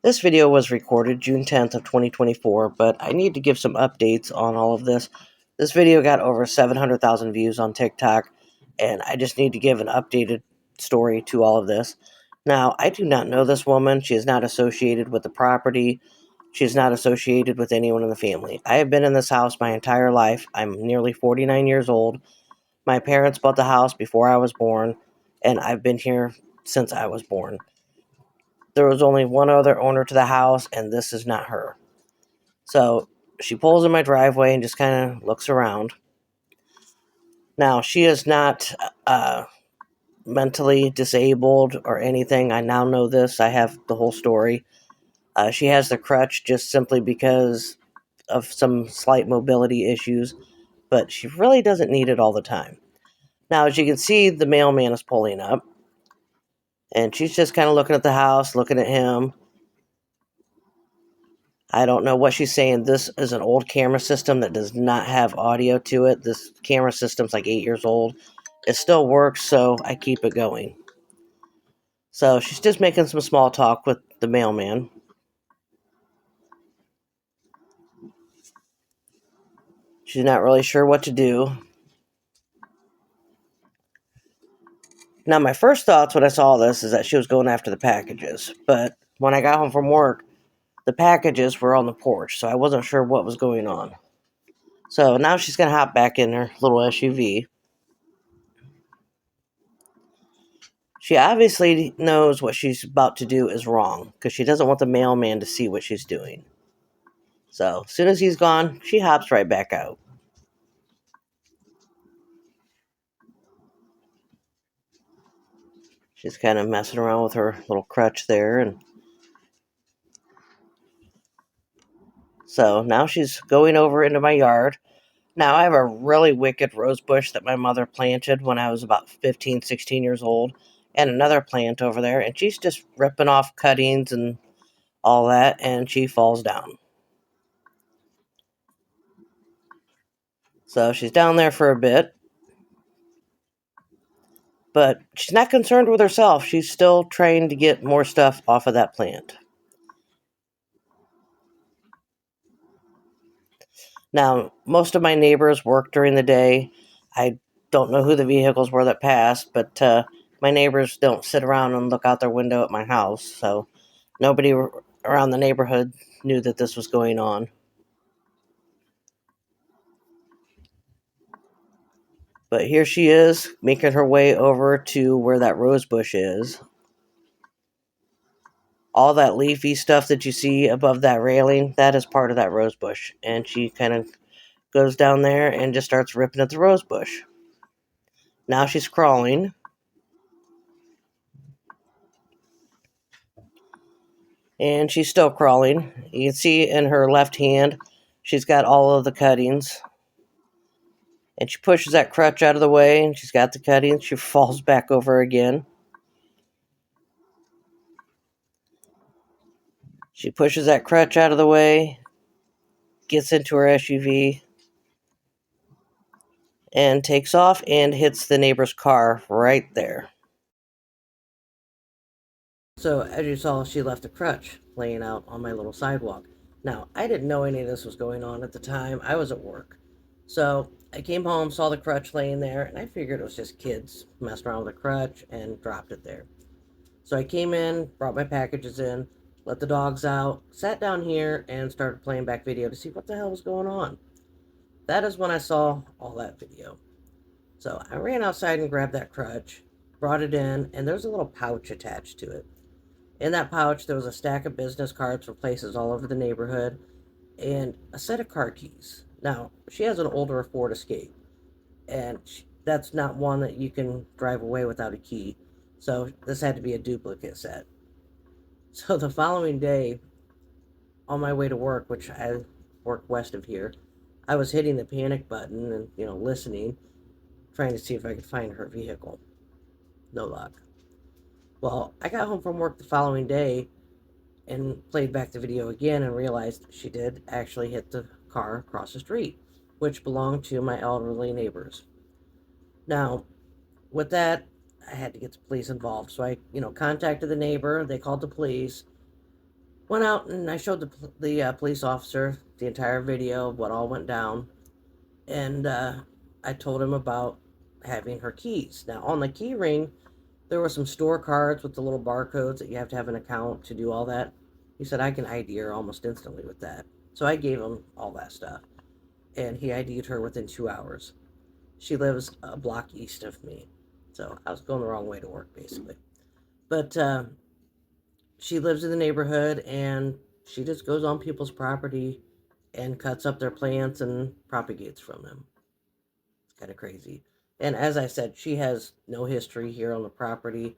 This video was recorded June 10th of 2024, but I need to give some updates on all of this. This video got over 700,000 views on TikTok, and I just need to give an updated story to all of this. Now, I do not know this woman. She is not associated with the property. She is not associated with anyone in the family. I have been in this house my entire life. I'm nearly 49 years old. My parents bought the house before I was born, and I've been here since I was born. There was only one other owner to the house, and this is not her. So she pulls in my driveway and just kind of looks around. Now, she is not mentally disabled or anything. I now know this. I have the whole story. She has the crutch just simply because of some slight mobility issues, but she really doesn't need it all the time. Now, as you can see, the mailman is pulling up, and she's just kind of looking at the house, looking at him. I don't know what she's saying. This is an old camera system that does not have audio to it. This camera system's like 8 years old. It still works, so I keep it going. So she's just making some small talk with the mailman. She's not really sure what to do. Now, my first thoughts when I saw this is that she was going after the packages. But when I got home from work, the packages were on the porch, so I wasn't sure what was going on. So now she's going to hop back in her little SUV. She obviously knows what she's about to do is wrong, because she doesn't want the mailman to see what she's doing. So, as soon as he's gone, she hops right back out. She's kind of messing around with her little crutch there, and so now she's going over into my yard. Now, I have a really wicked rose bush that my mother planted when I was about 15, 16 years old, and another plant over there, and she's just ripping off cuttings and all that, and she falls down. So she's down there for a bit, but she's not concerned with herself. She's still trying to get more stuff off of that plant. Now, most of my neighbors work during the day. I don't know who the vehicles were that passed, but my neighbors don't sit around and look out their window at my house, so nobody around the neighborhood knew that this was going on. But here she is, making her way over to where that rose bush is. All that leafy stuff that you see above that railing, that is part of that rose bush. And she kind of goes down there and just starts ripping at the rose bush. Now she's crawling. And she's still crawling. You can see in her left hand, she's got all of the cuttings. And she pushes that crutch out of the way, and she's got the cuttings. She falls back over again. She pushes that crutch out of the way, gets into her SUV, and takes off and hits the neighbor's car right there. So, as you saw, she left a crutch laying out on my little sidewalk. Now, I didn't know any of this was going on at the time. I was at work. So, I came home, saw the crutch laying there, and I figured it was just kids messing around with a crutch and dropped it there. So, I came in, brought my packages in, let the dogs out, sat down here, and started playing back video to see what the hell was going on. That is when I saw all that video. So, I ran outside and grabbed that crutch, brought it in, and there's a little pouch attached to it. In that pouch, there was a stack of business cards from places all over the neighborhood and a set of car keys. Now, she has an older Ford Escape, and that's not one that you can drive away without a key. So this had to be a duplicate set. So the following day, on my way to work, which I work west of here, I was hitting the panic button and, listening, trying to see if I could find her vehicle. No luck. Well, I got home from work the following day and played back the video again and realized she did actually hit the car across the street, which belonged to my elderly neighbors. Now, with that, I had to get the police involved. So I, contacted the neighbor. They called the police. Went out and I showed the police officer the entire video of what all went down, and I told him about having her keys. Now on the key ring, there were some store cards with the little barcodes that you have to have an account to do all that. He said I can ID her almost instantly with that. So I gave him all that stuff, and he ID'd her within 2 hours. She lives a block east of me, so I was going the wrong way to work basically. But she lives in the neighborhood, and she just goes on people's property and cuts up their plants and propagates from them. It's kind of crazy. And as I said, she has no history here on the property.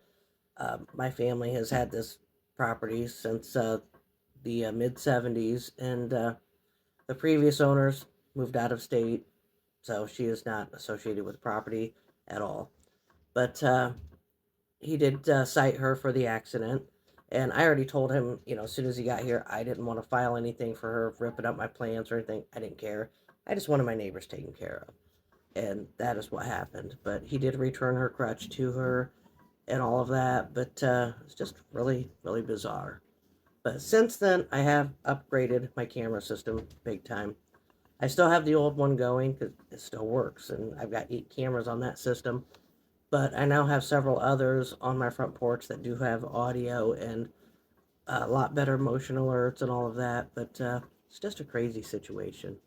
My family has had this property since the mid 70s, and the previous owners moved out of state, so she is not associated with the property at all. But he did cite her for the accident, and I already told him, as soon as he got here, I didn't want to file anything for her ripping up my plants or anything. I didn't care. I just wanted my neighbors taken care of, and that is what happened. But he did return her crutch to her and all of that, but it's just really, really bizarre. But since then, I have upgraded my camera system big time. I still have the old one going because it still works, and I've got 8 cameras on that system. But I now have several others on my front porch that do have audio and a lot better motion alerts and all of that. But it's just a crazy situation.